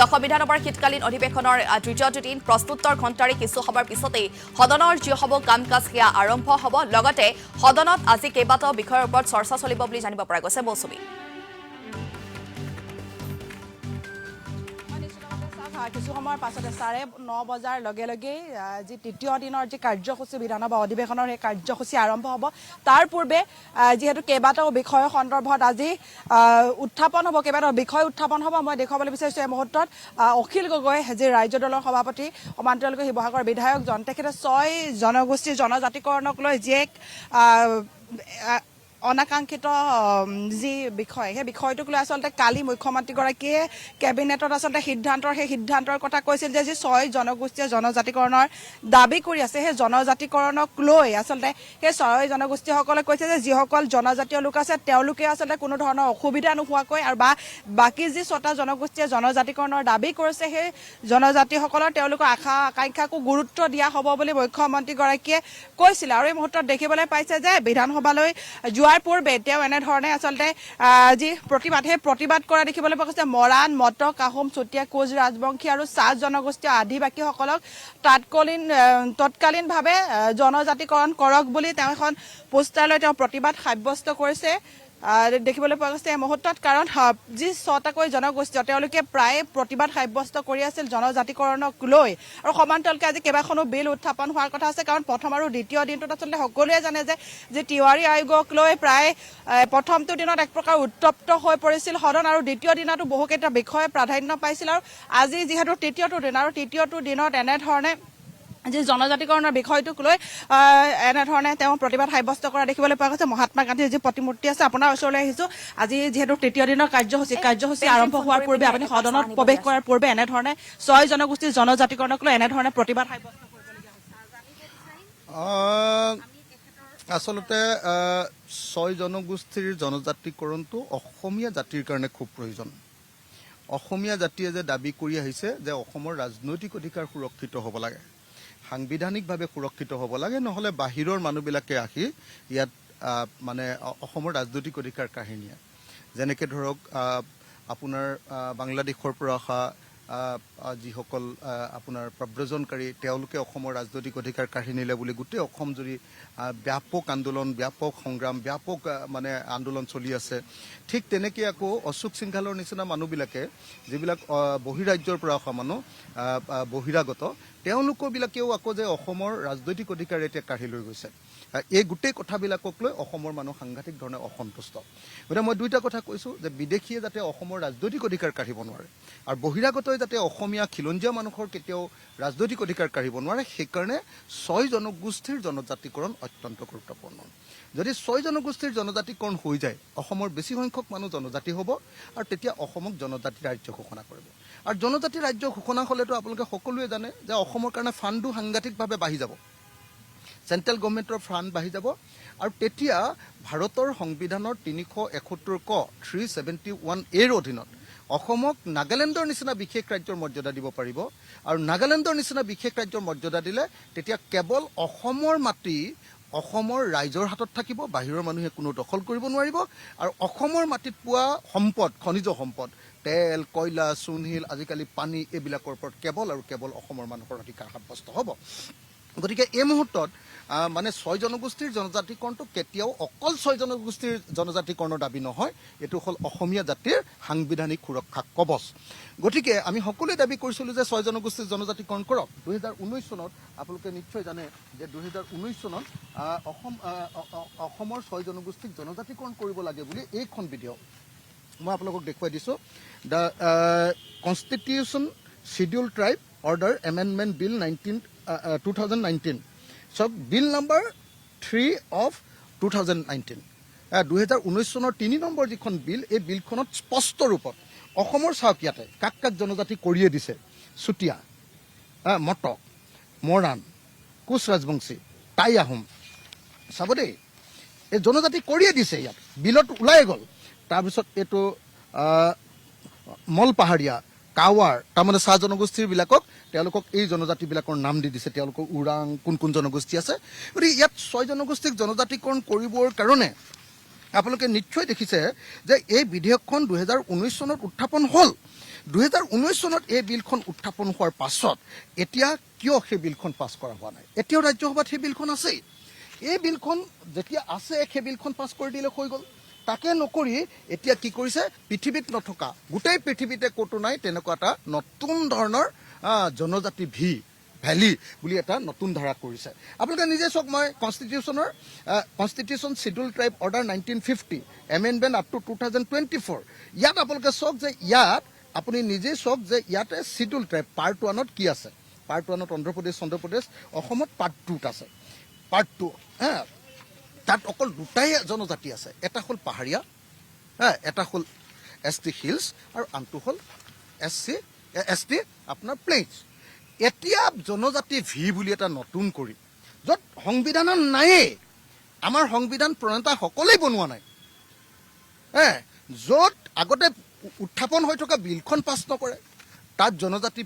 অসম বিধানসভাৰ শীতকালীন অধিৱেশনৰ তৃতীয়টো দিন প্ৰশ্নোত্তৰ ঘণ্টাৰে কিছু সময়ৰ পিছতেই সদনৰ যিসমূহ কাম কাজ সেয়া আৰম্ভ হ'ব লগতে সদনত আজি কেইবাটাও বিষয়ৰ ওপৰত চৰ্চা চলিব বুলি জানিব পৰা গৈছে মৌচুমী কিছু সময়ৰ পাছতে 9:30 বজাৰ লগে লগে যি তৃতীয় দিনৰ যি কাৰ্যসূচী বিধানসভা অধিৱেশনৰ সেই কাৰ্যসূচী আৰম্ভ হ'ব তাৰ পূৰ্বে যেহেতু কেইবাটাও বিষয়ৰ সন্দৰ্ভত আজি উত্থাপন হ'ব কেইবাটাও বিষয় উত্থাপন হ'ব মই দেখুৱাবলৈ বিচাৰিছোঁ এই মুহূৰ্তত অখিল গগৈ যি ৰাজ্য দলৰ সভাপতি সমান্তৰালকৈ শিৱসাগৰ বিধায়কজন তেখেতে 6 জনগোষ্ঠীৰ জনজাতিকৰণক লৈ যি এক অনাকাংক্ষিত যি বিষয় সেই বিষয়টোক লৈ আচলতে কালি মুখ্যমন্ত্ৰীগৰাকীয়ে কেবিনেটত আচলতে সেই সিদ্ধান্তৰ কথা কৈছিল যে যি 6 জনগোষ্ঠীয় জনজাতিকৰণৰ দাবী কৰি আছে সেই জনজাতিকৰণক লৈ আচলতে সেই 6 জনগোষ্ঠীসকলে কৈছে যে যিসকল জনজাতীয় লোক আছে তেওঁলোকে আচলতে কোনো ধৰণৰ অসুবিধা নোহোৱাকৈ আৰু বাকী যি 6টা জনগোষ্ঠীয়ে জনজাতিকৰণৰ দাবী কৰিছে সেই জনজাতিসকলৰ তেওঁলোকৰ আশা আকাংক্ষাকো গুৰুত্ব দিয়া হ'ব বুলি মুখ্যমন্ত্ৰীগৰাকীয়ে কৈছিল আৰু এই মুহূৰ্তত দেখিবলৈ পাইছে যে বিধানসভালৈ পূৰ্বে তেওঁ এনেধৰণে আচলতে যি প্ৰতিবাদ কৰা দেখিবলৈ পোৱা গৈছে মৰাণ মটক আহোম চুতীয়া কোচ ৰাজবংশী আৰু চাহ জনগোষ্ঠীয় আদিবাসীসকলক তৎকালীনভাৱে জনজাতিকৰণ কৰক বুলি তেওঁ এখন পোষ্টাৰলৈ তেওঁ প্ৰতিবাদ সাব্যস্ত কৰিছে দেখিবলৈ পোৱা গৈছে এই মুহূৰ্তত কাৰণ যি 6টাকৈ জনগোষ্ঠীয় তেওঁলোকে প্ৰায় প্ৰতিবাদ সাব্যস্ত কৰি আছিল জনজাতিকৰণক লৈ আৰু সমান্তৰালকৈ আজি কেইবাখনো বিল উত্থাপন হোৱাৰ কথা আছে কাৰণ প্ৰথম আৰু দ্বিতীয় দিনটোত আচলতে সকলোৱে জানে যে তিৱাৰী আয়োগক লৈ প্ৰায় প্ৰথমটো দিনত এক প্ৰকাৰ উত্তপ্ত হৈ পৰিছিল সদন আৰু দ্বিতীয় দিনতো বহুকেইটা বিষয়ে প্ৰাধান্য পাইছিল আৰু আজি যিহেতু তৃতীয়টো দিনত এনেধৰণে যি জনজাতিকৰণৰ বিষয়টোক লৈ এনেধৰণে তেওঁ প্ৰতিবাদ সাব্যস্ত কৰা দেখিবলৈ পোৱা গৈছে মহাত্মা গান্ধীৰ যি প্ৰতিমূৰ্তি আছে আপোনাৰ ওচৰলৈ আহিছোঁ আজি যিহেতু তৃতীয় দিনৰ কাৰ্যসূচী আৰম্ভ হোৱাৰ পূৰ্বে আপুনি সদনত প্ৰৱেশ কৰাৰ পূৰ্বে এনেধৰণে 6 জনগোষ্ঠীৰ জনজাতিকৰণক লৈ এনেধৰণে প্ৰতিবাদ সাব্যস্ত কৰিবলগীয়া হৈছে আচলতে 6 জনগোষ্ঠীৰ জনজাতিকৰণটো অসমীয়া জাতিৰ কাৰণে খুব প্ৰয়োজন অসমীয়া জাতিয়ে যে দাবী কৰি আহিছে যে অসমৰ ৰাজনৈতিক অধিকাৰ সুৰক্ষিত হ'ব লাগে সাংবিধানিকভাৱে সুৰক্ষিত হ'ব লাগে নহলে বাহিৰৰ মানুহবিলাকে আহি ইয়াত মানে অসমৰ ৰাজনৈতিক অধিকাৰ কাহিনীয়ে যেনেকৈ ধৰক আপোনাৰ বাংলাদেশৰ পৰা অহা যিসকল আপোনাৰ প্ৰব্ৰজনকাৰী তেওঁলোকে অসমৰ ৰাজনৈতিক অধিকাৰ কাহিনীলে বুলি গোটেই অসম জুৰি ব্যাপক আন্দোলন ব্যাপক সংগ্ৰাম ব্যাপক মানে আন্দোলন চলি আছে ঠিক তেনেকৈ আকৌ অশোক সিংঘালৰ নিচিনা মানুহবিলাকে যিবিলাক বহিৰাজ্যৰ পৰা অহা মানুহ বহিৰাগত তেওঁলোকবিলাকেও আকৌ যে অসমৰ ৰাজনৈতিক অধিকাৰ এতিয়া কাঢ়ি লৈ গৈছে এই গোটেই কথাবিলাকক লৈ অসমৰ মানুহ সাংঘাতিক ধৰণে অসন্তুষ্ট গতিকে মই দুইটা কথা কৈছোঁ যে বিদেশীয়ে যাতে অসমৰ ৰাজনৈতিক অধিকাৰ কাঢ়িব নোৱাৰে আৰু বহিৰাগতই যাতে অসমীয়া খিলঞ্জীয়া মানুহৰ কেতিয়াও ৰাজনৈতিক অধিকাৰ কাঢ়িব নোৱাৰে সেইকাৰণে 6 জনগোষ্ঠীৰ জনজাতিকৰণ অত্যন্ত গুৰুত্বপূৰ্ণ যদি 6 জনগোষ্ঠীৰ জনজাতিকৰণ হৈ যায় অসমৰ বেছি সংখ্যক মানুহ জনজাতি হ'ব আৰু তেতিয়া অসমক জনজাতি ৰাজ্য ঘোষণা কৰিব আৰু জনজাতি ৰাজ্য ঘোষণা হ'লেতো আপোনালোকে সকলোৱে জানে যে অসমৰ কাৰণে ফাণ্ডো সাংঘাতিকভাৱে বাঢ়ি যাব চেণ্ট্ৰেল গভৰ্ণমেণ্টৰ ফাণ্ড বাঢ়ি যাব আৰু তেতিয়া ভাৰতৰ সংবিধানৰ 371 ক 371A অধীনত অসমক নাগালেণ্ডৰ নিচিনা বিশেষ ৰাজ্যৰ মৰ্যাদা দিব পাৰিব আৰু নাগালেণ্ডৰ নিচিনা বিশেষ ৰাজ্যৰ মৰ্যাদা দিলে তেতিয়া কেৱল অসমৰ মাটি অসমৰ ৰাইজৰ হাতত থাকিব বাহিৰৰ মানুহে কোনো দখল কৰিব নোৱাৰিব আৰু অসমৰ মাটিত পোৱা সম্পদ খনিজ সম্পদ তেল কয়লা চূণশিল আজিকালি পানী এইবিলাকৰ ওপৰত কেৱল অসমৰ মানুহৰ অধিকাৰ সাব্যস্ত হ'ব গতিকে এই মুহূৰ্তত মানে 6 জনগোষ্ঠীৰ জনজাতিকৰণটো কেতিয়াও অকল 6 জনগোষ্ঠীৰ জনজাতিকৰণৰ দাবী নহয় এইটো হ'ল অসমীয়া জাতিৰ সাংবিধানিক সুৰক্ষা কবচ গতিকে আমি সকলোৱে দাবী কৰিছিলোঁ যে 6 জনগোষ্ঠীৰ জনজাতিকৰণ কৰক 2019 চনত আপোনালোকে নিশ্চয় জানে যে 2019 চনত অসমৰ 6 জনগোষ্ঠীক জনজাতিকৰণ কৰিব লাগে বুলি এইখন ভিডিঅ' মই আপোনালোকক দেখুৱাই দিছোঁ the constitution schedule tribe order amendment bill 2019 So, bill number 3 of 2019. 2019 চনৰ 3 নম্বৰ যিখন বিল এই বিলখনত স্পষ্ট ৰূপত অসমৰ চাওক ইয়াতে কাক জনজাতি কৰিয়ে দিছে চুতীয়া মটক মৰাণ কোচ ৰাজবংশী টাই আহোম চাব দেই এই জনজাতি কৰিয়ে দিছে ইয়াত বিলত ওলাই গ'ল তাৰপিছত এইটো মল পাহাৰীয়া কাৱাৰ তাৰমানে চাহ জনগোষ্ঠীবিলাকক তেওঁলোকক এই জনজাতিবিলাকৰ নাম দি দিছে তেওঁলোকৰ ওৰাং কোন জনগোষ্ঠী আছে গতিকে ইয়াত 6 জনগোষ্ঠীক জনজাতিকৰণ কৰিবৰ কাৰণে আপোনালোকে নিশ্চয় দেখিছে যে এই বিধেয়কখন 2019 চনত উত্থাপন হ'ল 2019 চনত এই বিলখন উত্থাপন হোৱাৰ পাছত এতিয়া কিয় সেই বিলখন পাছ কৰা হোৱা নাই? এতিয়াও ৰাজ্যসভাত সেই বিলখন আছেই। এই বিলখন যেতিয়া আছে সেই বিলখন পাছ কৰি দিলে হৈ গ'ল। তাকে নকৰি এতিয়া কি কৰিছে, পৃথিৱীত নথকা, গোটেই পৃথিৱীতে ক'তো নাই তেনেকুৱা এটা নতুন ধৰণৰ জনজাতি ভেলি বুলি এটা নতুন ধাৰা কৰিছে। আপোনালোকে নিজে চাওক, মই constitution schedule tribe order 1950 amendment up to 2024 ইয়াত আপোনালোকে চাওক যে ইয়াত আপুনি নিজে চাওক যে ইয়াতে চিডিউল ট্ৰাইব পাৰ্ট 1ত কি আছে। পাৰ্ট 1ত অন্ধ্ৰপ্ৰদেশ, অসমত পাৰ্ট 2ত আছে। পাৰ্ট 2 তাত অকল দুটাই জনজাতি আছে, এটা হ'ল পাহাৰীয়া, এটা হ'ল ST হিলছ আৰু আনটো হ'ল ST আপোনাৰ প্লেইনছ। এতিয়া জনজাতি বুলি এটা নতুন কৰি, য'ত সংবিধানত নায়েই, আমাৰ সংবিধান প্ৰণেতাসকলেই বনোৱা নাই, য'ত আগতে উত্থাপন হৈ থকা বিলখন পাছ নকৰে, তাত জনজাতি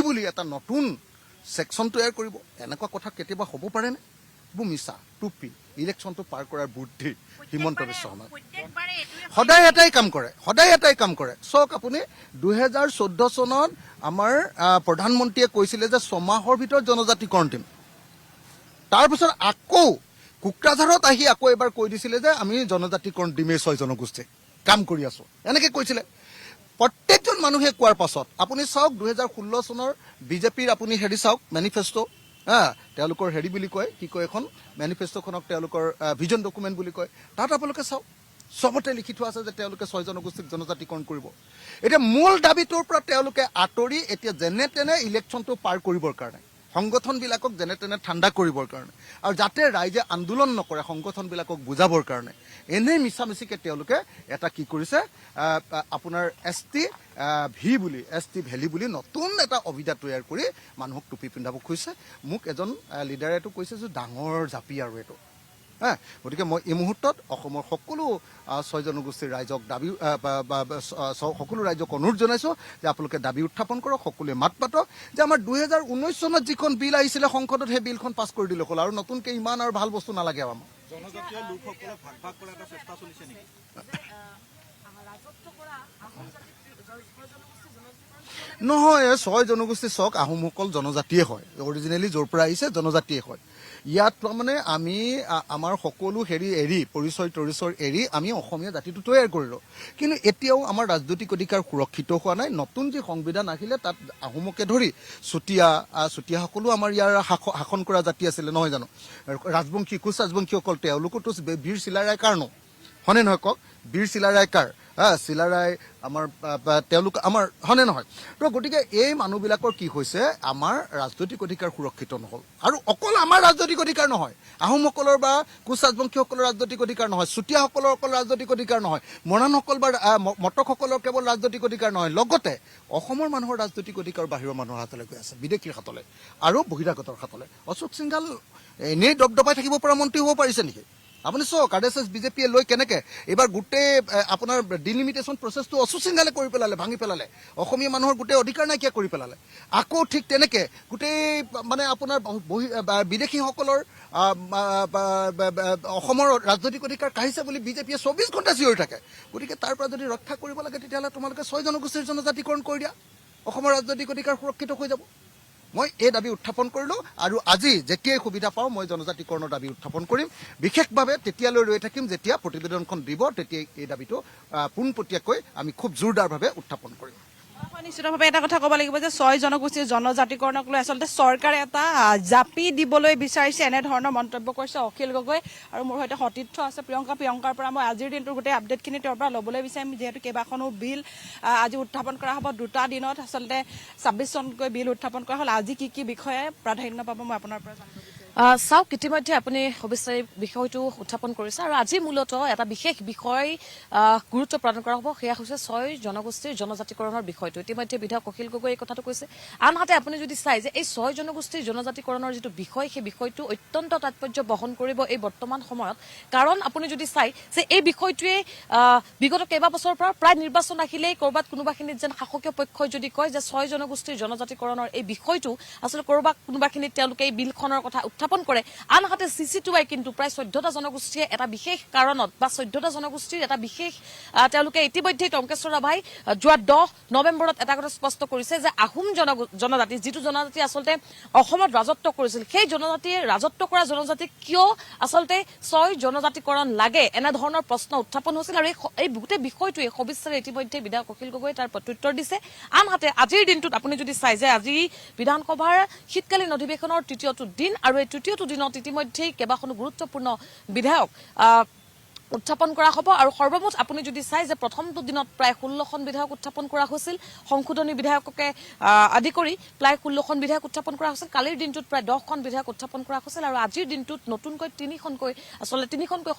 বুলি এটা নতুন ছেকশ্যন তৈয়াৰ কৰিব। এনেকুৱা কথা কেতিয়াবা হ'ব পাৰেনে? এইবোৰ মিছা টুপি। ইলেকশ্যনটো পাৰ কৰাৰ বুদ্ধি হিমন্ত বিশ্ব শৰ্মাই সদায় এটাই কাম কৰে। চাওক আপুনি 2014 চনত আমাৰ প্ৰধানমন্ত্ৰীয়ে কৈছিলে যে 6 মাহৰ ভিতৰত জনজাতিকৰণ দিম। তাৰপিছত আকৌ কোকৰাঝাৰত আহি আকৌ এবাৰ কৈ দিছিলে যে আমি জনজাতিকৰণ দিমেই 6 জনগোষ্ঠীক, কাম কৰি আছো, এনেকে কৈছিলে। প্ৰত্যেকজন মানুহে কোৱাৰ পাছত আপুনি চাওক 2016 চনৰ বিজেপিৰ আপুনি চাওক মেনিফেষ্টো, তেওঁলোকৰ বুলি কয়, কি কয়, এখন মেনিফেষ্টোখনক তেওঁলোকৰ ভিজন ডকুমেণ্ট বুলি কয়। তাত আপোনালোকে চাওক চবতে লিখি থোৱা আছে যে তেওঁলোকে 6 জনগোষ্ঠীক জনজাতিকৰণ কৰিব। এতিয়া মূল দাবীটোৰ পৰা তেওঁলোকে আঁতৰি এতিয়া যেনে তেনে ইলেকশ্যনটো পাৰ কৰিবৰ কাৰণে, সংগঠনবিলাকক যেনে তেনে ঠাণ্ডা কৰিবৰ কাৰণে, আৰু যাতে ৰাইজে আন্দোলন নকৰে সংগঠনবিলাকক বুজাবৰ কাৰণে এনেই মিছামিছিকৈ তেওঁলোকে এটা কি কৰিছে, আপোনাৰ ST ভেলি বুলি নতুন এটা অভিধা তৈয়াৰ কৰি মানুহক টুপি পিন্ধাব খুজিছে। মোক এজন লিডাৰেটো কৈছে যে ডাঙৰ জাপি আৰু এইটো। গতিকে মই এই মুহূৰ্তত অসমৰ সকলো 6 জনগোষ্ঠীৰ ৰাইজক সকলো ৰাইজক অনুৰোধ জনাইছোঁ যে আপোনালোকে দাবী উত্থাপন কৰক, সকলোৱে মাত পাতক যে আমাৰ 2019 চনত যিখন বিল আহিছিলে সংসদত সেই বিলখন পাছ কৰি দিলে হ'ল, আৰু নতুনকৈ ইমান আৰু ভাল বস্তু নালাগে আমাক। জনজাতীয় লোকসকলক ভাগ ভাগ কৰাৰ এটা চেষ্টা চলিছে নেকি? নহয়, 6 জনগোষ্ঠী চাওক, আহোমসকল জনজাতিয়ে হয়, অৰিজিনেলি য'ৰ পৰা আহিছে জনজাতিয়ে হয়। ইয়াত তাৰমানে আমি আমাৰ সকলো পৰিচয় এৰি আমি অসমীয়া জাতিটো তৈয়াৰ কৰিলোঁ। কিন্তু এতিয়াও আমাৰ ৰাজনৈতিক অধিকাৰ সুৰক্ষিত হোৱা নাই। নতুন যি সংবিধান আহিলে তাত আহোমকে ধৰি চুতীয়াসকলো আমাৰ ইয়াৰ শাসন কৰা জাতি আছিলে, নহয় জানো? ৰাজবংশী, কোচ ৰাজবংশীসকল, তেওঁলোকোতো বীৰ চিলাৰায়কাৰ হয়নে নহয় কওক? বীৰ চিলাৰায়কাৰ, চিলাৰায় আমাৰ তেওঁলোক আমাৰ হয়নে নহয়? তো গতিকে এই মানুহবিলাকৰ কি হৈছে, আমাৰ ৰাজনৈতিক অধিকাৰ সুৰক্ষিত নহ'ল। আৰু অকল আমাৰ ৰাজনৈতিক অধিকাৰ নহয়, আহোমসকলৰ বা কোচ ৰাজবংশীসকলৰ ৰাজনৈতিক অধিকাৰ নহয়, চুতীয়াসকলৰ অকল ৰাজনৈতিক অধিকাৰ নহয়, মৰাণসকল বা মটকসকলৰ কেৱল ৰাজনৈতিক অধিকাৰ নহয়, লগতে অসমৰ মানুহৰ ৰাজনৈতিক অধিকাৰ বাহিৰৰ মানুহৰ হাতলৈ গৈ আছে, বিদেশীৰ হাতলৈ আৰু বহিৰাগতৰ হাতলৈ। অশোক সিংঘাল এনেই দবদবাই থাকিব পৰা মন্ত্ৰী হ'ব পাৰিছে নেকি? আপুনি চাওক RSS বিজেপিয়ে লৈ কেনেকৈ এইবাৰ গোটেই আপোনাৰ ডিলিমিটেশ্যন প্ৰচেছটো অশোক সিংঘালে কৰি পেলালে, ভাঙি পেলালে, অসমীয়া মানুহৰ গোটেই অধিকাৰ নাইকিয়া কৰি পেলালে। আকৌ ঠিক তেনেকৈ গোটেই মানে আপোনাৰ বিদেশীসকলৰ অসমৰ ৰাজনৈতিক অধিকাৰ কাঢ়িছে বুলি বিজেপিয়ে 24 ঘণ্টা চিঞৰি থাকে। গতিকে তাৰ পৰা যদি ৰক্ষা কৰিব লাগে তেতিয়াহ'লে তোমালোকে 6 জনগোষ্ঠীৰ জনজাতিকৰণ কৰি দিয়া, অসমৰ ৰাজনৈতিক অধিকাৰ সুৰক্ষিত হৈ যাব। মই এই দাবী উত্থাপন কৰিলোঁ, আৰু আজি যেতিয়াই সুবিধা পাওঁ মই জনজাতিকৰণৰ দাবী উত্থাপন কৰিম। বিশেষভাৱে তেতিয়ালৈ ৰৈ থাকিম যেতিয়া প্ৰতিবেদনখন দিব, তেতিয়াই এই দাবীটো পোনপটীয়াকৈ আমি খুব জোৰদাৰভাৱে উত্থাপন কৰিম। নিশ্চিতভাৱে এটা কথা ক'ব লাগিব যে 6 জনগোষ্ঠীৰ জনজাতিকৰণক লৈ আচলতে চৰকাৰে এটা জাপি দিবলৈ বিচাৰিছে, এনেধৰণৰ মন্তব্য কৰিছে অখিল গগৈ। আৰু মোৰ সৈতে সতীৰ্থ আছে প্ৰিয়ংকাৰ পৰা মই আজিৰ দিনটোৰ গোটেই আপডেটখিনি তেওঁৰ পৰা ল'বলৈ বিচাৰিম, যিহেতু কেইবাখনো বিল আজি উত্থাপন কৰা হ'ব। 2টা দিনত আচলতে 26 চনকৈ বিল উত্থাপন কৰা হ'ল। আজি কি বিষয়ে প্ৰাধান্য পাব মই আপোনাৰ পৰা জানিব বিচাৰিম। চাওক, ইতিমধ্যে আপুনি সবিস্তাৰি বিষয়টো উত্থাপন কৰিছে, আৰু আজি মূলতঃ এটা বিশেষ বিষয় গুৰুত্ব প্ৰদান কৰা হ'ব, সেয়া হৈছে 6 জনগোষ্ঠীৰ জনজাতিকৰণৰ বিষয়টো। ইতিমধ্যে বিধায়ক অখিল গগৈ এই কথাটো কৈছে। আনহাতে আপুনি যদি চাই যে এই 6 জনগোষ্ঠীৰ জনজাতিকৰণৰ যিটো বিষয়, সেই বিষয়টো অত্যন্ত তাৎপৰ্য বহন কৰিব এই বৰ্তমান সময়ত। কাৰণ আপুনি যদি চাই যে এই বিষয়টোৱে বিগত কেইবাবছৰৰ পৰা প্ৰায় নিৰ্বাচন আহিলেই ক'ৰবাত কোনোবাখিনিত যেন শাসকীয় পক্ষই যদি কয় যে 6 জনগোষ্ঠীৰ জনজাতিকৰণৰ এই বিষয়টো আচলতে ক'ৰবাত কোনোবাখিনিত তেওঁলোকে এই বিলখনৰ কথা উত্থাপন কৰে আনহাতে CC2I কিন্তু প্ৰায় 14টা জনগোষ্ঠীয়ে এটা বিশেষ কাৰণত বা 14টা জনগোষ্ঠীৰ এটা বিশেষ তেওঁলোকে ইতিমধ্যে টংকেশ্বৰ ৰাভাই যোৱা 10 নৱেম্বৰত এটা কথা স্পষ্ট কৰিছে যে আহোম জনজাতি যিটো জনজাতি আচলতে অসমত ৰাজত্ব কৰিছিল সেই জনজাতিয়ে ৰাজত্ব কৰা জনজাতিক কিয় আচলতে 6 জনজাতিকৰণ লাগে এনে ধৰণৰ প্ৰশ্ন উত্থাপন হৈছিল আৰু এই গোটেই বিষয়টোৱে সবিস্তাৰে ইতিমধ্যে বিধায়ক অখিল গগৈ তাৰ প্ৰত্যুত্তৰ দিছে আনহাতে আজিৰ দিনটোত আপুনি যদি চাই যে আজি বিধানসভাৰ শীতকালীন অধিৱেশনৰ তৃতীয়টো দিন আৰু এই তৃতীয়টো দিনত ইতিমধ্যে কেইবাখনো গুৰুত্বপূৰ্ণ বিধায়ক উত্থাপন কৰা হ'ব আৰু সৰ্বমুঠ আপুনি যদি চাই যে প্ৰথমটো দিনত প্ৰায় 16খন বিধায়ক উত্থাপন কৰা হৈছিল সংশোধনী বিধায়ককে আদি কৰি প্ৰায় 16খন বিধায়ক উত্থাপন কৰা হৈছিল কালিৰ দিনটোত প্ৰায় 10খন বিধায়ক উত্থাপন কৰা হৈছিল আৰু আজিৰ দিনটোত নতুনকৈ 3খনকৈ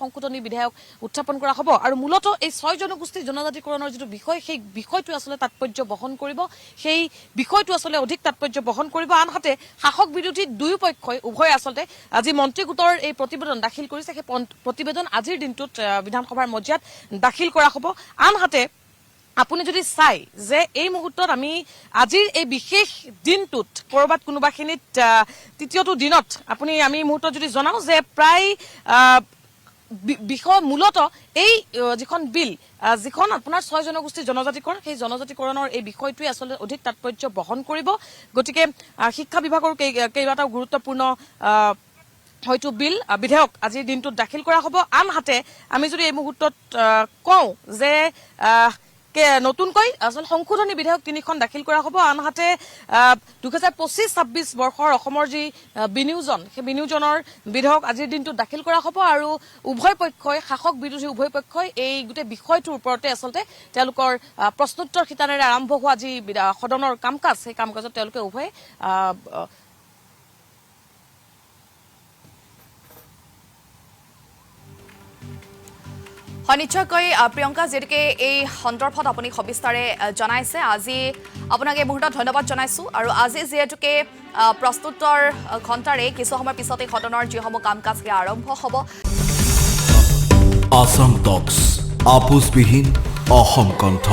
সংশোধনী বিধায়ক উত্থাপন কৰা হ'ব আৰু মূলত এই 6 জনগোষ্ঠী জনজাতিকৰণৰ যিটো বিষয় সেই বিষয়টো আচলতে তাৎপৰ্য বহন কৰিব সেই বিষয়টো আচলতে অধিক তাৎপৰ্য বহন কৰিব আনহাতে শাসক বিৰোধী দুয়ো পক্ষই উভয় আচলতে আজি মন্ত্ৰী গোটৰ এই প্ৰতিবেদন দাখিল কৰিছে সেই প্ৰতিবেদন আজিৰ দিনটোত বিধানসভাৰ মজিয়াত দাখিল কৰা হ'ব আনহাতে আপুনি যদি চাই যে এই মুহূৰ্তত আমি আজিৰ এই বিশেষ দিনটোত কৰবাত কোনোবাখিনিত তৃতীয়টো দিনত আমি মুহূৰ্তত যদি জনাও যে প্ৰায় বিষয় মূলত এই যিখন বিল যিখন আপোনাৰ 6 জনগোষ্ঠীৰ জনজাতিকৰণ সেই জনজাতিকৰণৰ এই বিষয়টোৱে আচলতে অধিক তাৎপৰ্য বহন কৰিব গতিকে শিক্ষা বিভাগৰ কেইবাটাও গুৰুত্বপূৰ্ণ হয়তো বিল বিধায়ক আজিৰ দিনটোত দাখিল কৰা হ'ব আনহাতে আমি যদি এই মুহূৰ্তত কওঁ যে নতুনকৈ আচলতে সংশোধনী বিধায়ক 3খন দাখিল কৰা হ'ব আনহাতে 2025-26 বৰ্ষৰ অসমৰ যি বিনিয়োজন সেই বিনিয়োজনৰ বিধায়ক আজিৰ দিনটোত দাখিল কৰা হ'ব আৰু উভয় পক্ষই শাসক বিৰোধী উভয় পক্ষই এই গোটেই বিষয়টোৰ ওপৰতে আচলতে তেওঁলোকৰ প্ৰশ্নোত্তৰ শিতানেৰে আৰম্ভ হোৱা যি সদনৰ কাম কাজ সেই কাম কাজত তেওঁলোকে উভয় নিশ্চয়কৈ প্ৰিয়ংকা যেনেকৈ এই সন্দৰ্ভত আপুনি সবিস্তাৰে জনাইছে আজি আপোনাক এই মুহূৰ্তত ধন্যবাদ জনাইছোঁ আৰু আজি যিহেতুকে প্ৰস্তুতৰ ঘণ্টাৰে কিছু সময় পিছতে সদনৰ যিসমূহ কাম কাজ সেয়া আৰম্ভ হ'ব আসাম টক্স আপোচবিহীন অসম কণ্ঠ